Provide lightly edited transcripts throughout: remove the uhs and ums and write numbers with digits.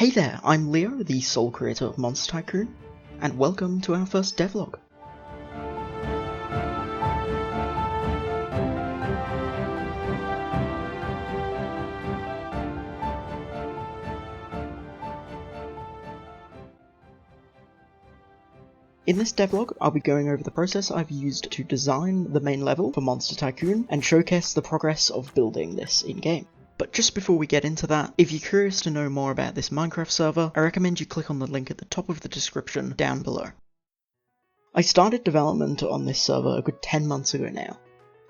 Hey there, I'm Leo, the sole creator of Monster Tycoon, and welcome to our first devlog. In this devlog, I'll be going over the process I've used to design the main level for Monster Tycoon and showcase the progress of building this in-game. But just before we get into that, if you're curious to know more about this Minecraft server, I recommend you click on the link at the top of the description down below. I started development on this server a good 10 months ago now.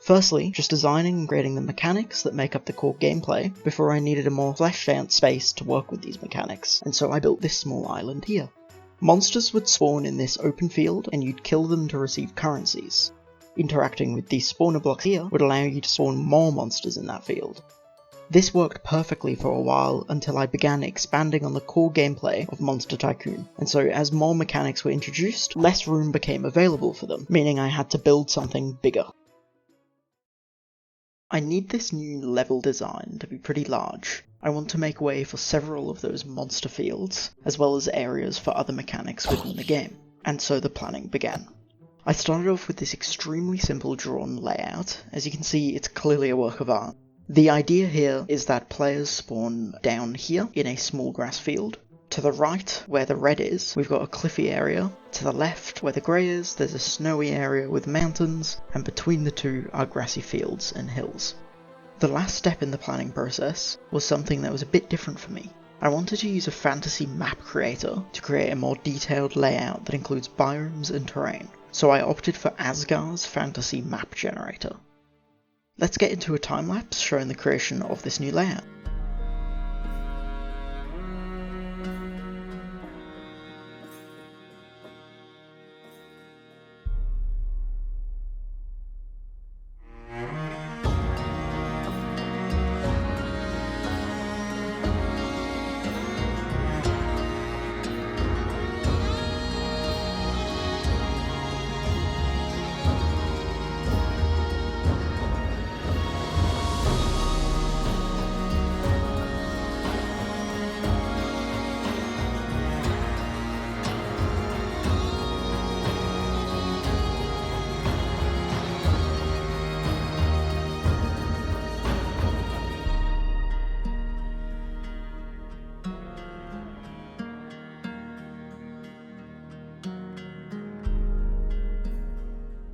Firstly, just designing and creating the mechanics that make up the core gameplay before I needed a more fleshed out space to work with these mechanics, and so I built this small island here. Monsters would spawn in this open field and you'd kill them to receive currencies. Interacting with these spawner blocks here would allow you to spawn more monsters in that field. This worked perfectly for a while until I began expanding on the core gameplay of Monster Tycoon, and so as more mechanics were introduced, less room became available for them, meaning I had to build something bigger. I need this new level design to be pretty large. I want to make way for several of those monster fields, as well as areas for other mechanics within the game, and so the planning began. I started off with this extremely simple drawn layout. As you can see, it's clearly a work of art. The idea here is that players spawn down here in a small grass field. To the right, where the red is, we've got a cliffy area. To the left, where the grey is, there's a snowy area with mountains, and between the two are grassy fields and hills. The last step in the planning process was something that was a bit different for me. I wanted to use a fantasy map creator to create a more detailed layout that includes biomes and terrain, so I opted for Asgar's fantasy map generator. Let's get into a time-lapse showing the creation of this new layout.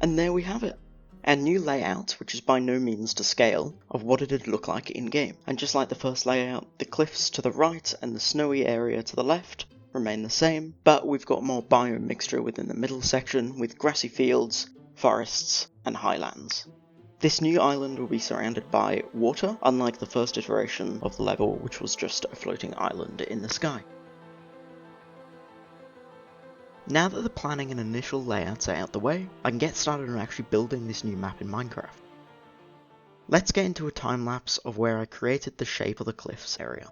And there we have it. Our new layout, which is by no means to scale, of what it'd look like in-game. And just like the first layout, the cliffs to the right and the snowy area to the left remain the same, but we've got more biome mixture within the middle section with grassy fields, forests, and highlands. This new island will be surrounded by water, unlike the first iteration of the level, which was just a floating island in the sky. Now that the planning and initial layouts are out the way, I can get started on actually building this new map in Minecraft. Let's get into a time lapse of where I created the shape of the cliffs area.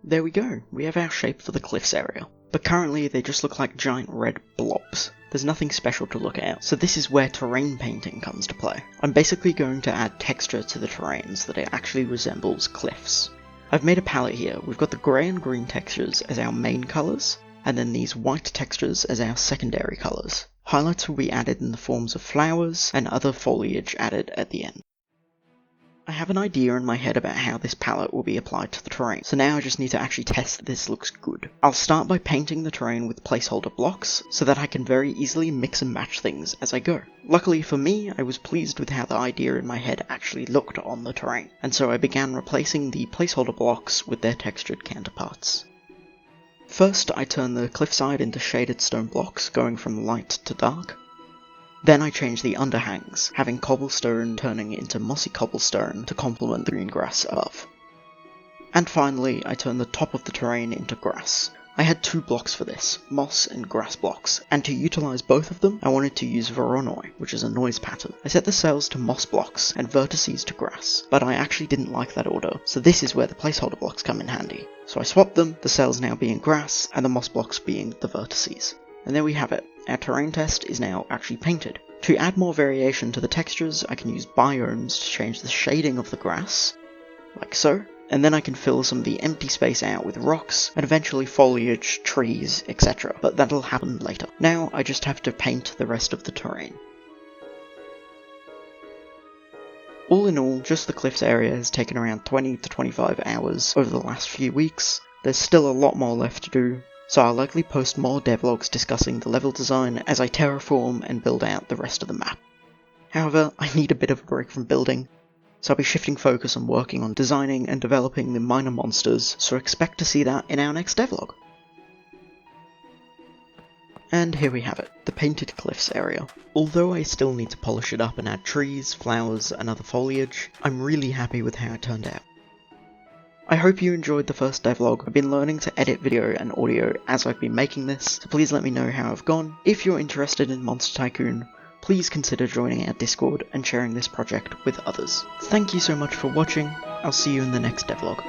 There we go, we have our shape for the cliffs area. But currently they just look like giant red blobs. There's nothing special to look at, so this is where terrain painting comes to play. I'm basically going to add texture to the terrain so that it actually resembles cliffs. I've made a palette here. We've got the grey and green textures as our main colours, and then these white textures as our secondary colours. Highlights will be added in the forms of flowers and other foliage added at the end. I have an idea in my head about how this palette will be applied to the terrain, so now I just need to actually test that this looks good. I'll start by painting the terrain with placeholder blocks, so that I can very easily mix and match things as I go. Luckily for me, I was pleased with how the idea in my head actually looked on the terrain, and so I began replacing the placeholder blocks with their textured counterparts. First, I turn the cliffside into shaded stone blocks, going from light to dark. Then I change the underhangs, having cobblestone turning into mossy cobblestone to complement the green grass above. And finally, I turn the top of the terrain into grass. I had 2 blocks for this, moss and grass blocks, and to utilise both of them, I wanted to use Voronoi, which is a noise pattern. I set the cells to moss blocks and vertices to grass, but I actually didn't like that order, so this is where the placeholder blocks come in handy. So I swapped them, the cells now being grass, and the moss blocks being the vertices. And there we have it. Our terrain test is now actually painted. To add more variation to the textures, I can use biomes to change the shading of the grass, like so, and then I can fill some of the empty space out with rocks, and eventually foliage, trees, etc. But that'll happen later. Now I just have to paint the rest of the terrain. All in all, just the cliffs area has taken around 20 to 25 hours over the last few weeks. There's still a lot more left to do, so I'll likely post more devlogs discussing the level design as I terraform and build out the rest of the map. However, I need a bit of a break from building, so I'll be shifting focus on working on designing and developing the minor monsters, so expect to see that in our next devlog. And here we have it, the painted cliffs area. Although I still need to polish it up and add trees, flowers and other foliage, I'm really happy with how it turned out. I hope you enjoyed the first devlog. I've been learning to edit video and audio as I've been making this, so please let me know how I've gone. If you're interested in Monster Tycoon, please consider joining our Discord and sharing this project with others. Thank you so much for watching. I'll see you in the next devlog.